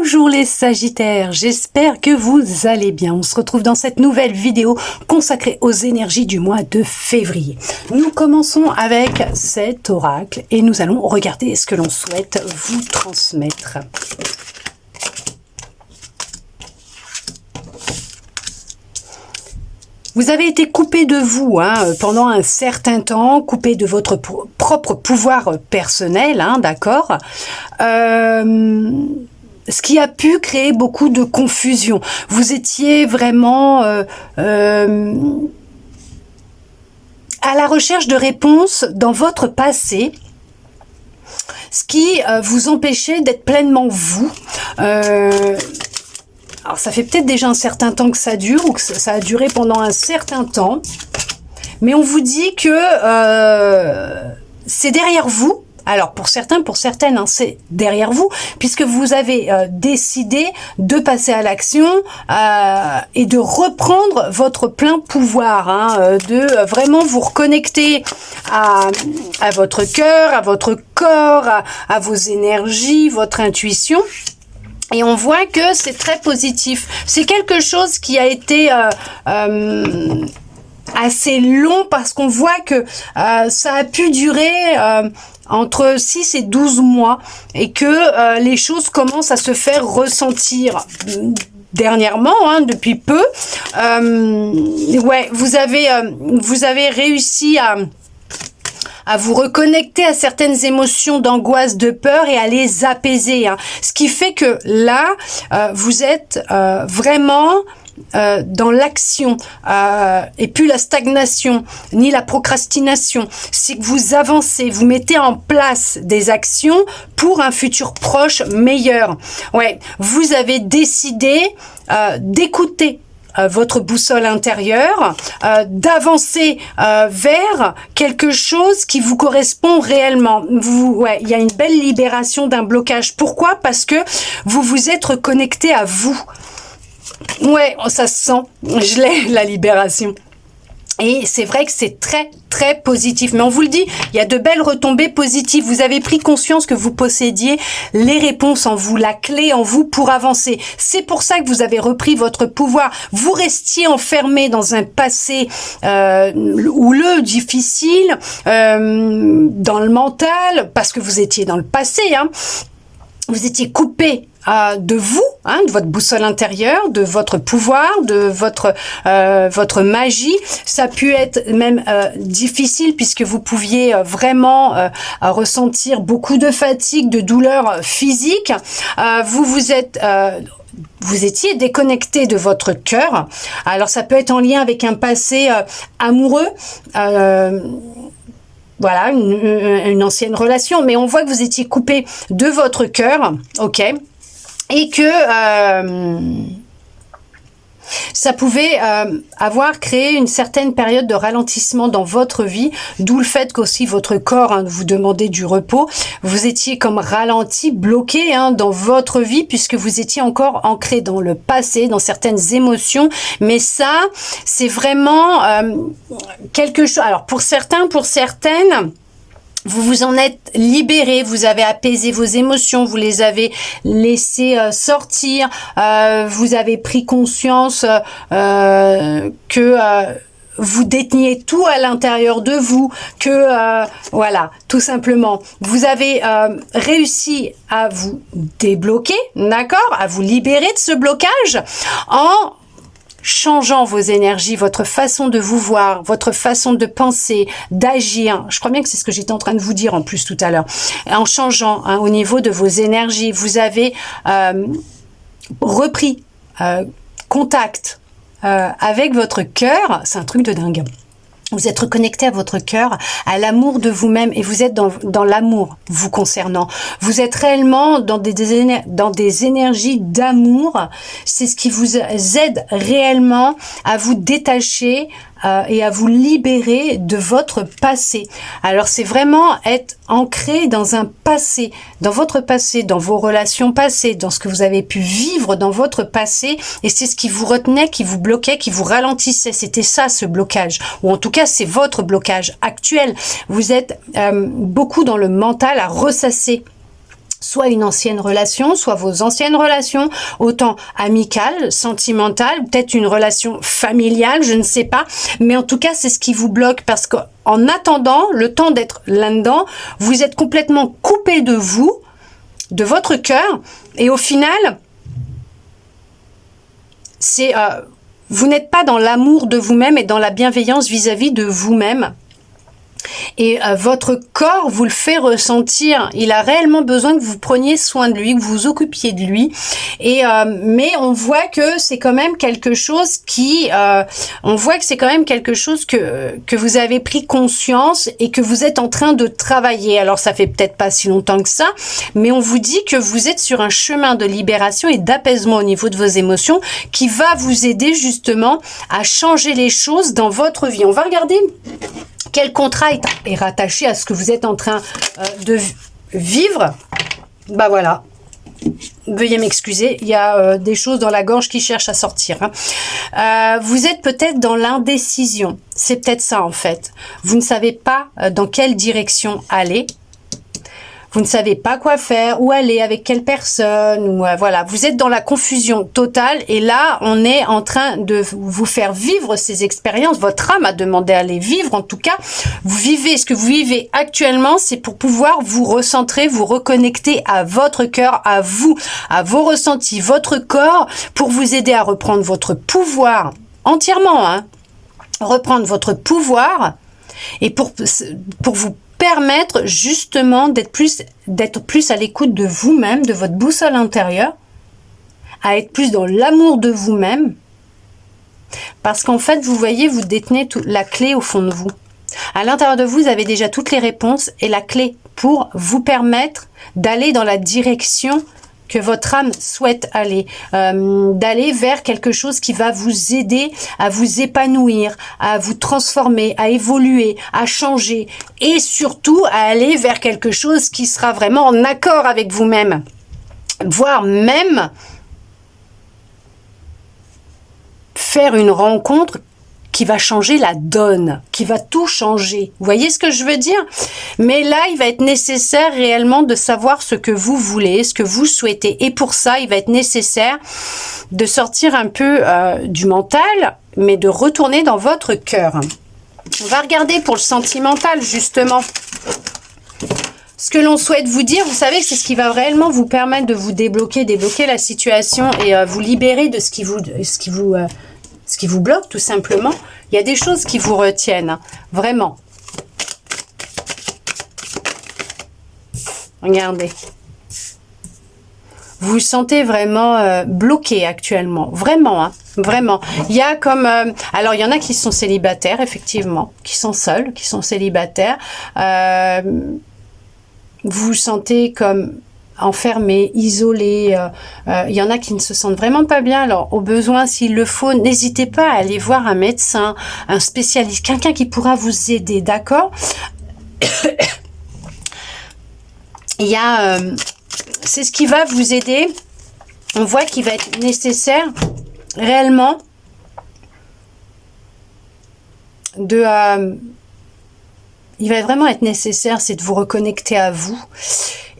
Bonjour les Sagittaires, j'espère que vous allez bien. On se retrouve dans cette nouvelle vidéo consacrée aux énergies du mois de février. Nous commençons avec cet oracle et nous allons regarder ce que l'on souhaite vous transmettre. Vous avez été coupé de vous pendant un certain temps, coupé de votre propre pouvoir personnel, d'accord, ce qui a pu créer beaucoup de confusion. Vous étiez vraiment à la recherche de réponses dans votre passé, ce qui vous empêchait d'être pleinement vous. Alors, ça fait peut-être déjà un certain temps que ça dure, ou que ça a duré pendant un certain temps. Mais on vous dit que c'est derrière vous. Alors, pour certains, pour certaines, c'est derrière vous, puisque vous avez décidé de passer à l'action et de reprendre votre plein pouvoir, de vraiment vous reconnecter à votre cœur, à votre corps, à vos énergies, votre intuition. Et on voit que c'est très positif. C'est quelque chose qui a été assez long parce qu'on voit que ça a pu durer entre 6 et 12 mois et que les choses commencent à se faire ressentir dernièrement, depuis peu. Ouais, vous avez réussi à vous reconnecter à certaines émotions d'angoisse, de peur et à les apaiser. Ce qui fait que là, vous êtes vraiment dans l'action et plus la stagnation, ni la procrastination. C'est que vous avancez, vous mettez en place des actions pour un futur proche meilleur. Ouais, vous avez décidé d'écouter votre boussole intérieure, d'avancer vers quelque chose qui vous correspond réellement. Il y a une belle libération d'un blocage. Pourquoi? Parce que vous vous êtes reconnecté à vous. Ouais, ça se sent. Je l'ai, la libération. Et c'est vrai que c'est très, très positif. Mais on vous le dit, il y a de belles retombées positives. Vous avez pris conscience que vous possédiez les réponses en vous, la clé en vous pour avancer. C'est pour ça que vous avez repris votre pouvoir. Vous restiez enfermé dans un passé houleux, difficile, dans le mental, parce que vous étiez dans le passé. Vous étiez coupé de vous, de votre boussole intérieure, de votre pouvoir, de votre magie. Ça a pu être même difficile puisque vous pouviez vraiment ressentir beaucoup de fatigue, de douleurs physiques. Vous étiez déconnecté de votre cœur. Alors ça peut être en lien avec un passé amoureux. Voilà, une ancienne relation, mais on voit que vous étiez coupé de votre cœur, ok, et que ça pouvait avoir créé une certaine période de ralentissement dans votre vie, d'où le fait qu'aussi votre corps vous demandait du repos. Vous étiez comme ralenti, bloqué dans votre vie, puisque vous étiez encore ancré dans le passé, dans certaines émotions. Mais ça, c'est vraiment quelque chose. Alors pour certains, pour certaines, vous vous en êtes libéré, vous avez apaisé vos émotions, vous les avez laissées sortir, vous avez pris conscience que vous déteniez tout à l'intérieur de vous, que voilà, tout simplement, vous avez réussi à vous débloquer, d'accord, à vous libérer de ce blocage en changeant vos énergies, votre façon de vous voir, votre façon de penser, d'agir. Je crois bien que c'est ce que j'étais en train de vous dire en plus tout à l'heure. En changeant au niveau de vos énergies, vous avez repris contact avec votre cœur. C'est un truc de dingue. Vous êtes reconnecté à votre cœur, à l'amour de vous-même et vous êtes dans l'amour vous concernant. Vous êtes réellement dans des énergies d'amour. C'est ce qui vous aide réellement à vous détacher et à vous libérer de votre passé. Alors c'est vraiment être ancré dans un passé, dans votre passé, dans vos relations passées, dans ce que vous avez pu vivre dans votre passé, et c'est ce qui vous retenait, qui vous bloquait, qui vous ralentissait. C'était ça ce blocage, ou en tout cas c'est votre blocage actuel. Vous êtes beaucoup dans le mental à ressasser soit une ancienne relation, soit vos anciennes relations, autant amicales, sentimentales, peut-être une relation familiale, je ne sais pas. Mais en tout cas, c'est ce qui vous bloque parce qu'en attendant, le temps d'être là-dedans, vous êtes complètement coupé de vous, de votre cœur. Et au final, c'est vous n'êtes pas dans l'amour de vous-même et dans la bienveillance vis-à-vis de vous-même. Et votre corps vous le fait ressentir. Il a réellement besoin que vous preniez soin de lui, que vous vous occupiez de lui. Et mais on voit que c'est quand même quelque chose qui, que vous avez pris conscience et que vous êtes en train de travailler. Alors ça fait peut-être pas si longtemps que ça, mais on vous dit que vous êtes sur un chemin de libération et d'apaisement au niveau de vos émotions qui va vous aider justement à changer les choses dans votre vie. On va regarder quel contrat est rattaché à ce que vous êtes en train de vivre. Bah voilà. Veuillez m'excuser, il y a des choses dans la gorge qui cherchent à sortir. Vous êtes peut-être dans l'indécision. C'est peut-être ça en fait. Vous ne savez pas dans quelle direction aller. Vous ne savez pas quoi faire, où aller, avec quelle personne, ou voilà, vous êtes dans la confusion totale et là, on est en train de vous faire vivre ces expériences. Votre âme a demandé à les vivre, en tout cas, vous vivez ce que vous vivez actuellement, c'est pour pouvoir vous recentrer, vous reconnecter à votre cœur, à vous, à vos ressentis, votre corps, pour vous aider à reprendre votre pouvoir entièrement, hein, reprendre votre pouvoir et pour vous permettre justement d'être plus à l'écoute de vous-même, de votre boussole intérieure, à être plus dans l'amour de vous-même, parce qu'en fait, vous voyez, vous détenez la clé au fond de vous. À l'intérieur de vous, vous avez déjà toutes les réponses et la clé pour vous permettre d'aller dans la direction que votre âme souhaite aller, d'aller vers quelque chose qui va vous aider à vous épanouir, à vous transformer, à évoluer, à changer et surtout à aller vers quelque chose qui sera vraiment en accord avec vous-même, voire même faire une rencontre qui va changer la donne, qui va tout changer. Vous voyez ce que je veux dire? Mais là, il va être nécessaire réellement de savoir ce que vous voulez, ce que vous souhaitez. Et pour ça, il va être nécessaire de sortir un peu du mental, mais de retourner dans votre cœur. On va regarder pour le sentimental, justement. Ce que l'on souhaite vous dire, vous savez que c'est ce qui va réellement vous permettre de vous débloquer la situation et vous libérer de ce qui vous bloque, tout simplement. Il y a des choses qui vous retiennent, hein, vraiment. Regardez. Vous vous sentez vraiment bloqué actuellement. Vraiment, hein, vraiment. Il y a comme... alors, il y en a qui sont célibataires, effectivement, qui sont seuls, qui sont célibataires. Vous vous sentez comme enfermé, isolé. Il y en a qui ne se sentent vraiment pas bien. Alors, au besoin, s'il le faut, n'hésitez pas à aller voir un médecin, un spécialiste, quelqu'un qui pourra vous aider, d'accord? Il y a... c'est ce qui va vous aider. On voit qu'il va être nécessaire, réellement, de... il va vraiment être nécessaire, c'est de vous reconnecter à vous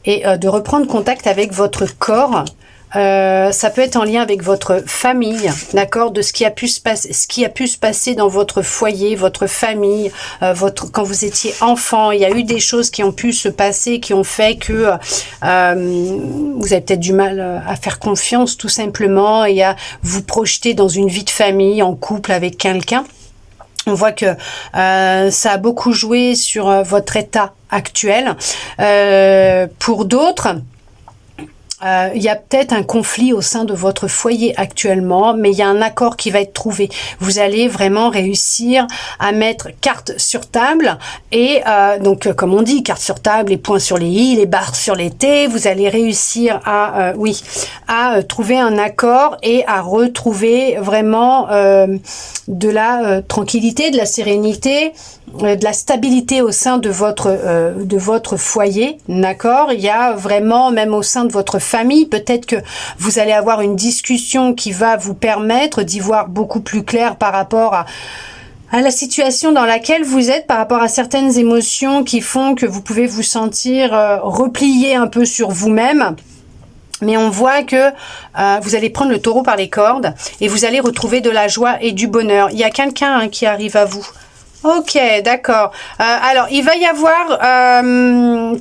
et de reprendre contact avec votre corps. Ça peut être en lien avec votre famille, d'accord, de ce qui a pu se passer dans votre foyer, votre famille, quand vous étiez enfant. Il y a eu des choses qui ont pu se passer, qui ont fait que vous avez peut-être du mal à faire confiance, tout simplement, et à vous projeter dans une vie de famille, en couple avec quelqu'un. On voit que ça a beaucoup joué sur votre état actuel. Pour d'autres, il y a peut-être un conflit au sein de votre foyer actuellement, mais il y a un accord qui va être trouvé. Vous allez vraiment réussir à mettre carte sur table et donc comme on dit, carte sur table, les points sur les i, les barres sur les t. Vous allez réussir à trouver un accord et à retrouver vraiment de la tranquillité, de la sérénité, de la stabilité au sein de votre foyer, d'accord? Il y a vraiment, même au sein de votre famille, peut-être que vous allez avoir une discussion qui va vous permettre d'y voir beaucoup plus clair par rapport à la situation dans laquelle vous êtes par rapport à certaines émotions qui font que vous pouvez vous sentir replié un peu sur vous-même. Mais on voit que vous allez prendre le taureau par les cordes et vous allez retrouver de la joie et du bonheur. Il y a quelqu'un qui arrive à vous. Ok, d'accord. Alors, il va y avoir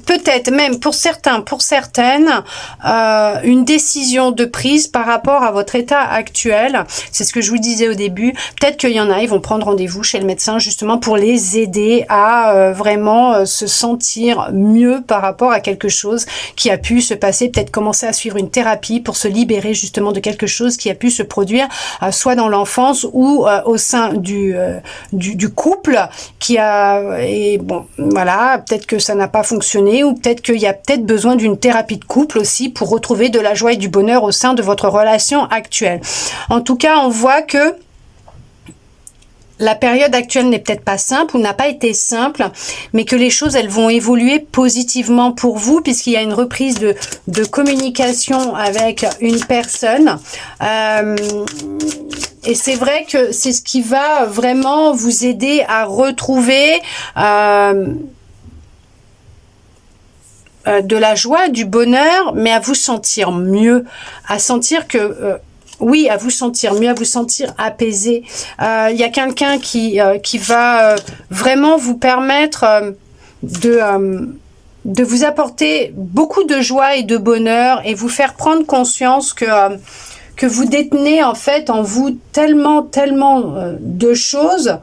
peut-être même pour certains, pour certaines, une décision de prise par rapport à votre état actuel. C'est ce que je vous disais au début. Peut-être qu'il y en a, ils vont prendre rendez-vous chez le médecin justement pour les aider à vraiment se sentir mieux par rapport à quelque chose qui a pu se passer. Peut-être commencer à suivre une thérapie pour se libérer justement de quelque chose qui a pu se produire soit dans l'enfance ou au sein du couple. Qui a, et bon, voilà, peut-être que ça n'a pas fonctionné ou peut-être qu'il y a peut-être besoin d'une thérapie de couple aussi pour retrouver de la joie et du bonheur au sein de votre relation actuelle. En tout cas, on voit que la période actuelle n'est peut-être pas simple ou n'a pas été simple, mais que les choses, elles vont évoluer positivement pour vous puisqu'il y a une reprise de communication avec une personne. Et c'est vrai que c'est ce qui va vraiment vous aider à retrouver de la joie, du bonheur, mais à vous sentir mieux, à sentir que... oui, à vous sentir mieux, à vous sentir apaisé. Il y a quelqu'un qui va vraiment vous permettre de vous apporter beaucoup de joie et de bonheur et vous faire prendre conscience que vous détenez en fait en vous tellement de choses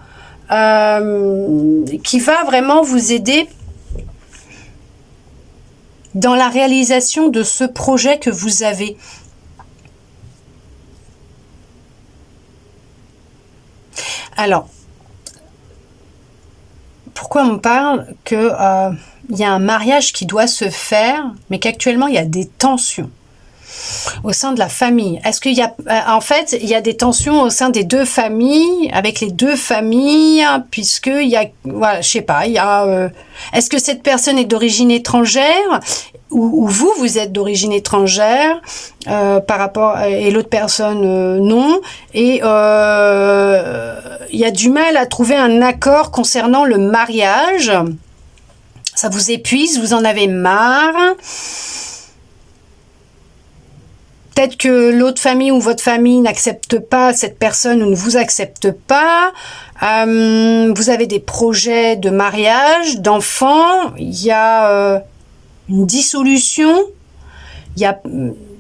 qui va vraiment vous aider dans la réalisation de ce projet que vous avez. Alors, pourquoi on parle que y a un mariage qui doit se faire, mais qu'actuellement il y a des tensions au sein de la famille? Est-ce qu'il y a, en fait, il y a des tensions au sein des deux familles, avec les deux familles, puisque il y a, voilà, je sais pas, il y a, est-ce que cette personne est d'origine étrangère ou vous êtes d'origine étrangère par rapport et l'autre personne non, et il y a du mal à trouver un accord concernant le mariage. Ça vous épuise, vous en avez marre. Peut-être que l'autre famille ou votre famille n'accepte pas cette personne ou ne vous accepte pas. Vous avez des projets de mariage, d'enfants. Il y a une dissolution. Il y a,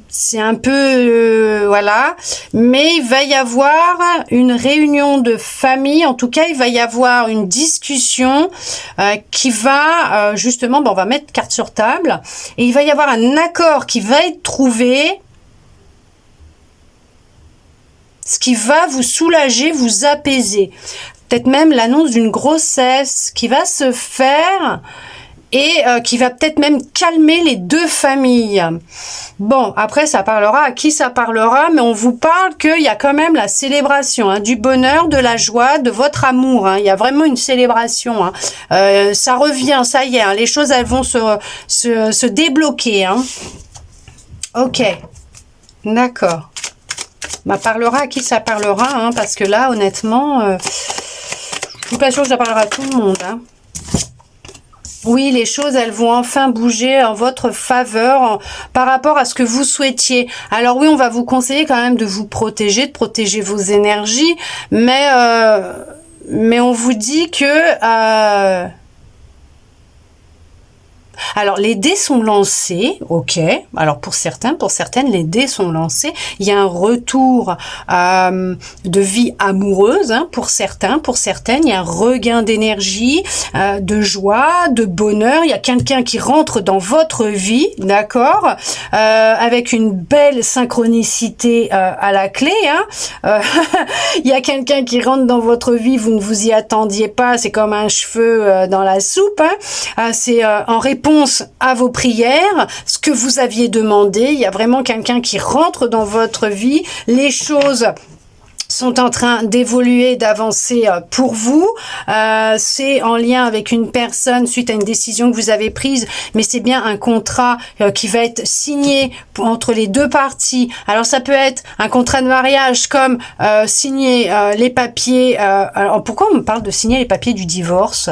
c'est un peu voilà. Mais il va y avoir une réunion de famille. En tout cas, il va y avoir une discussion qui va justement. Bon, on va mettre carte sur table et il va y avoir un accord qui va être trouvé. Ce qui va vous soulager, vous apaiser. Peut-être même l'annonce d'une grossesse qui va se faire et qui va peut-être même calmer les deux familles. Bon, après, ça parlera à qui ça parlera, mais on vous parle qu'il y a quand même la célébration du bonheur, de la joie, de votre amour. Il y a vraiment une célébration. Ça revient, ça y est. Les choses, elles vont se débloquer. Ok, d'accord. Parlera à qui ça parlera, parce que là, honnêtement, je suis pas sûre que ça parlera à tout le monde. Oui, les choses, elles vont enfin bouger en votre faveur par rapport à ce que vous souhaitiez. Alors oui, on va vous conseiller quand même de vous protéger, de protéger vos énergies, mais on vous dit que... Alors, les dés sont lancés, ok. Alors, pour certains, pour certaines, les dés sont lancés. Il y a un retour de vie amoureuse, pour certains, pour certaines. Il y a un regain d'énergie, de joie, de bonheur. Il y a quelqu'un qui rentre dans votre vie, d'accord, avec une belle synchronicité à la clé. Il y a quelqu'un qui rentre dans votre vie, vous ne vous y attendiez pas. C'est comme un cheveu dans la soupe. C'est en réponse à vos prières, ce que vous aviez demandé. Il y a vraiment quelqu'un qui rentre dans votre vie. Les choses sont en train d'évoluer, d'avancer pour vous. C'est en lien avec une personne suite à une décision que vous avez prise, mais c'est bien un contrat qui va être signé entre les deux parties. Alors ça peut être un contrat de mariage comme signer les papiers. Alors pourquoi on me parle de signer les papiers du divorce ?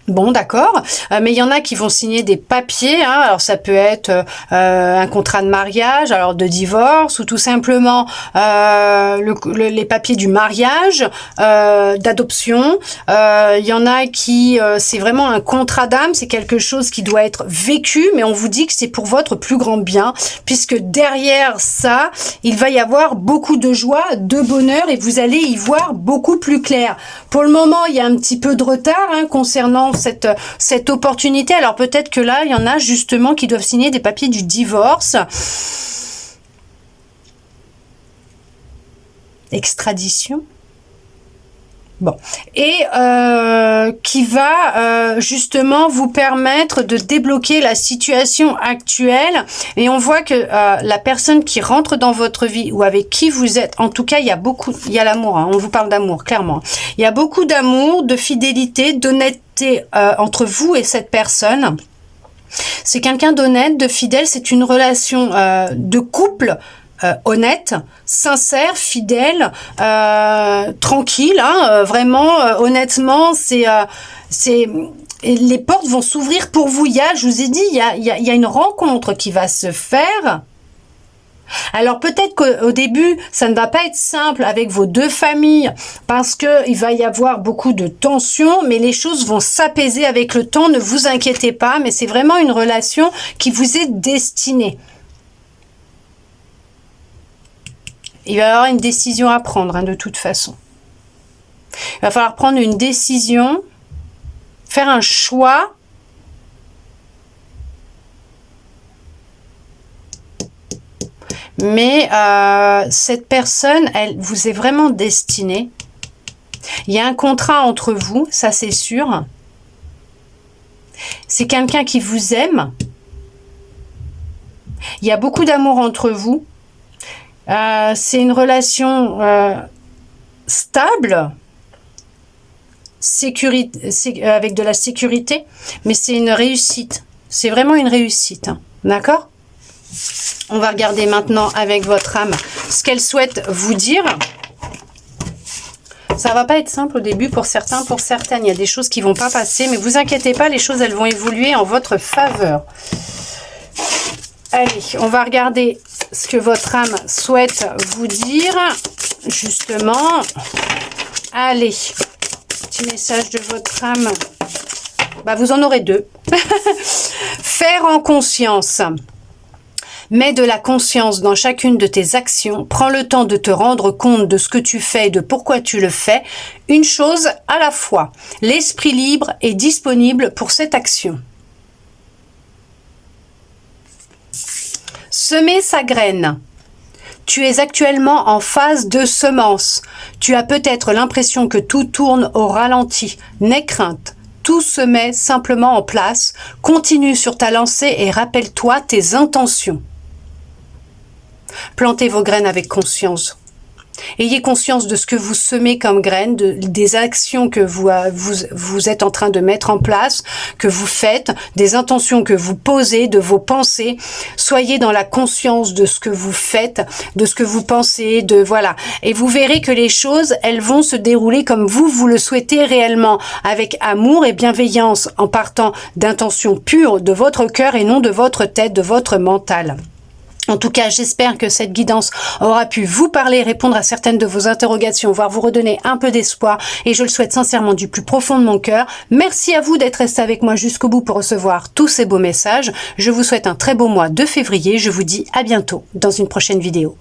Bon, d'accord, mais il y en a qui vont signer des papiers, hein. Alors ça peut être un contrat de mariage, alors de divorce, ou tout simplement les papiers du mariage, d'adoption. Il y en a qui, c'est vraiment un contrat d'âme, c'est quelque chose qui doit être vécu, mais on vous dit que c'est pour votre plus grand bien, puisque derrière ça, il va y avoir beaucoup de joie, de bonheur, et vous allez y voir beaucoup plus clair. Pour le moment, il y a un petit peu de retard concernant cette opportunité. Alors peut-être que là, il y en a justement qui doivent signer des papiers du divorce. Extradition. Bon. Et qui va justement vous permettre de débloquer la situation actuelle. Et on voit que la personne qui rentre dans votre vie ou avec qui vous êtes, en tout cas, il y a l'amour. On vous parle d'amour, clairement. Il y a beaucoup d'amour, de fidélité, d'honnêteté entre vous et cette personne. C'est quelqu'un d'honnête, de fidèle. C'est une relation de couple honnête, sincère, fidèle, tranquille. Vraiment, honnêtement, les portes vont s'ouvrir pour vous. Je vous ai dit, il y a une rencontre qui va se faire. Alors peut-être qu'au début, ça ne va pas être simple avec vos deux familles parce que il va y avoir beaucoup de tensions, mais les choses vont s'apaiser avec le temps, ne vous inquiétez pas, mais c'est vraiment une relation qui vous est destinée. Il va y avoir une décision à prendre, de toute façon. Il va falloir prendre une décision, faire un choix. Mais cette personne, elle vous est vraiment destinée. Il y a un contrat entre vous, ça c'est sûr. C'est quelqu'un qui vous aime. Il y a beaucoup d'amour entre vous. C'est une relation stable, avec de la sécurité, mais c'est une réussite. C'est vraiment une réussite, d'accord ? On va regarder maintenant avec votre âme ce qu'elle souhaite vous dire. Ça va pas être simple au début pour certains, pour certaines. Il y a des choses qui vont pas passer, mais vous inquiétez pas, les choses elles vont évoluer en votre faveur. Allez, on va regarder ce que votre âme souhaite vous dire, justement. Allez, petit message de votre âme. Vous en aurez deux. Faire en conscience. Mets de la conscience dans chacune de tes actions. Prends le temps de te rendre compte de ce que tu fais et de pourquoi tu le fais. Une chose à la fois. L'esprit libre est disponible pour cette action. Semer sa graine. Tu es actuellement en phase de semence. Tu as peut-être l'impression que tout tourne au ralenti. N'aie crainte. Tout se met simplement en place. Continue sur ta lancée et rappelle-toi tes intentions. Plantez vos graines avec conscience. Ayez conscience de ce que vous semez comme graines, des actions que vous êtes en train de mettre en place, que vous faites, des intentions que vous posez, de vos pensées. Soyez dans la conscience de ce que vous faites, de ce que vous pensez, voilà. Et vous verrez que les choses, elles vont se dérouler comme vous le souhaitez réellement, avec amour et bienveillance, en partant d'intentions pures de votre cœur et non de votre tête, de votre mental. En tout cas, j'espère que cette guidance aura pu vous parler, répondre à certaines de vos interrogations, voire vous redonner un peu d'espoir. Et je le souhaite sincèrement du plus profond de mon cœur. Merci à vous d'être resté avec moi jusqu'au bout pour recevoir tous ces beaux messages. Je vous souhaite un très beau mois de février. Je vous dis à bientôt dans une prochaine vidéo.